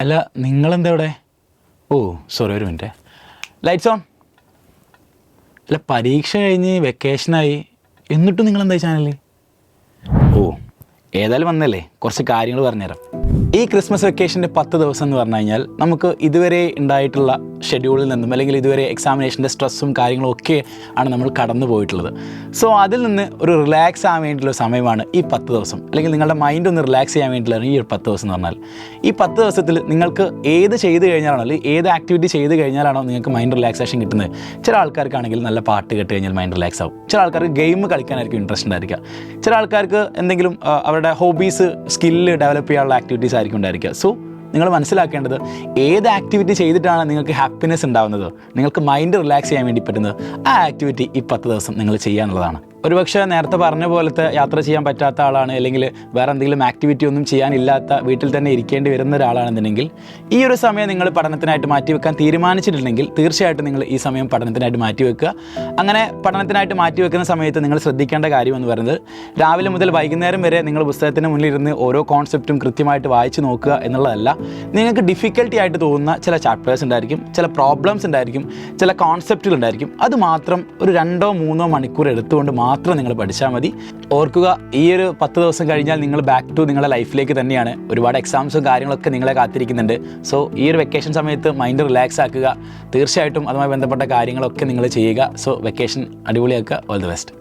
അല്ല നിങ്ങളെന്താ ഇവിടെ? ഓ സോറി, ഒരു മിനിറ്റ്. Lights on. അല്ല പരീക്ഷ കഴിഞ്ഞ് വെക്കേഷനായി, എന്നിട്ടും നിങ്ങളെന്താ ചാനലിൽ? ഓ ഏതായാലും വന്നല്ലേ, കുറച്ച് കാര്യങ്ങൾ പറഞ്ഞുതരാം. ഈ ക്രിസ്മസ് വെക്കേഷൻ്റെ 10 ദിവസം എന്ന് പറഞ്ഞു കഴിഞ്ഞാൽ നമുക്ക് ഇതുവരെ ഉണ്ടായിട്ടുള്ള ഷെഡ്യൂളിൽ നിന്നും അല്ലെങ്കിൽ ഇതുവരെ എക്സാമിനേഷൻ്റെ സ്ട്രെസ്സും കാര്യങ്ങളും ഒക്കെ ആണ് നമ്മൾ കടന്നു പോയിട്ടുള്ളത്. സോ അതിൽ നിന്ന് ഒരു റിലാക്സ് ആകാൻ വേണ്ടിയിട്ടുള്ള സമയമാണ് ഈ 10 ദിവസം, അല്ലെങ്കിൽ നിങ്ങളുടെ മൈൻഡ് ഒന്ന് റിലാക്സ് ചെയ്യാൻ വേണ്ടിയിട്ടുള്ള ഈ ഒരു 10 ദിവസം എന്ന് പറഞ്ഞാൽ. ഈ 10 ദിവസത്തിൽ നിങ്ങൾക്ക് ഏത് ചെയ്ത് കഴിഞ്ഞാലാണോ അല്ലെങ്കിൽ ഏത് ആക്ടിവിറ്റി ചെയ്ത് കഴിഞ്ഞാലാണോ നിങ്ങൾക്ക് മൈൻഡ് റിലാക്സേഷൻ കിട്ടുന്നത്. ചില ആൾക്കാർക്കാണെങ്കിൽ നല്ല പാട്ട് കേട്ട് കഴിഞ്ഞാൽ മൈൻഡ് റിലാക്സ് ആവും. ചില ആൾക്കാർക്ക് ഗെയിം കളിക്കാനായിരിക്കും ഇൻട്രസ്റ്റ് ഉണ്ടായിരിക്കുക. ചില ആൾക്കാർക്ക് എന്തെങ്കിലും അവരുടെ ഹോബീസ് സ്കില്ല് ഡെവലപ്പ് ചെയ്യാനുള്ള ആക്ടിവിറ്റീസ് ആയിരിക്കും ഉണ്ടായിരിക്കുക. സോ നിങ്ങൾ മനസ്സിലാക്കേണ്ടത് ഏത് ആക്ടിവിറ്റി ചെയ്തിട്ടാണ് നിങ്ങൾക്ക് ഹാപ്പിനെസ് ഉണ്ടാകുന്നത്, നിങ്ങൾക്ക് മൈൻഡ് റിലാക്സ് ചെയ്യാൻ വേണ്ടി പറ്റുന്നത്, ആ ആക്ടിവിറ്റി ഈ 10 ദിവസം നിങ്ങൾ ചെയ്യാനുള്ളതാണ്. ഒരുപക്ഷെ നേരത്തെ പറഞ്ഞ പോലത്തെ യാത്ര ചെയ്യാൻ പറ്റാത്ത ആളാണ്, അല്ലെങ്കിൽ വേറെ എന്തെങ്കിലും ആക്ടിവിറ്റി ഒന്നും ചെയ്യാനില്ലാത്ത വീട്ടിൽ തന്നെ ഇരിക്കേണ്ടി വരുന്ന ഒരാളാണെന്നുണ്ടെങ്കിൽ ഈ ഒരു സമയം നിങ്ങൾ പഠനത്തിനായിട്ട് മാറ്റിവെക്കാൻ തീരുമാനിച്ചിട്ടുണ്ടെങ്കിൽ തീർച്ചയായിട്ടും നിങ്ങൾ ഈ സമയം പഠനത്തിനായിട്ട് മാറ്റിവെക്കുക. അങ്ങനെ പഠനത്തിനായിട്ട് മാറ്റിവെക്കുന്ന സമയത്ത് നിങ്ങൾ ശ്രദ്ധിക്കേണ്ട കാര്യം എന്ന് പറയുന്നത് രാവിലെ മുതൽ വൈകുന്നേരം വരെ നിങ്ങൾ പുസ്തകത്തിന് മുന്നിലിരുന്ന് ഓരോ കോൺസെപ്റ്റും കൃത്യമായിട്ട് വായിച്ച് നോക്കുക എന്നുള്ളതല്ല. നിങ്ങൾക്ക് ഡിഫിക്കൽട്ടി ആയിട്ട് തോന്നുന്ന ചില ചാപ്റ്റേഴ്സ് ഉണ്ടായിരിക്കും, ചില പ്രോബ്ലംസ് ഉണ്ടായിരിക്കും, ചില കോൺസെപ്റ്റുകൾ ഉണ്ടായിരിക്കും. അത് മാത്രം ഒരു 2-3 മണിക്കൂർ എടുത്തുകൊണ്ട് മാത്രം നിങ്ങൾ പഠിച്ചാൽ മതി. ഓർക്കുക, ഈ ഒരു 10 ദിവസം കഴിഞ്ഞാൽ നിങ്ങൾ ബാക്ക് ടു നിങ്ങളുടെ ലൈഫിലേക്ക് തന്നെയാണ്. ഒരുപാട് എക്സാംസും കാര്യങ്ങളൊക്കെ നിങ്ങളെ കാത്തിരിക്കുന്നുണ്ട്. സോ ഈ ഒരു വെക്കേഷൻ സമയത്ത് മൈൻഡ് റിലാക്സ് ആക്കുക. തീർച്ചയായിട്ടും അതുമായി ബന്ധപ്പെട്ട കാര്യങ്ങളൊക്കെ നിങ്ങൾ ചെയ്യുക. സോ വെക്കേഷൻ അടിപൊളിയാക്കുക. All the best.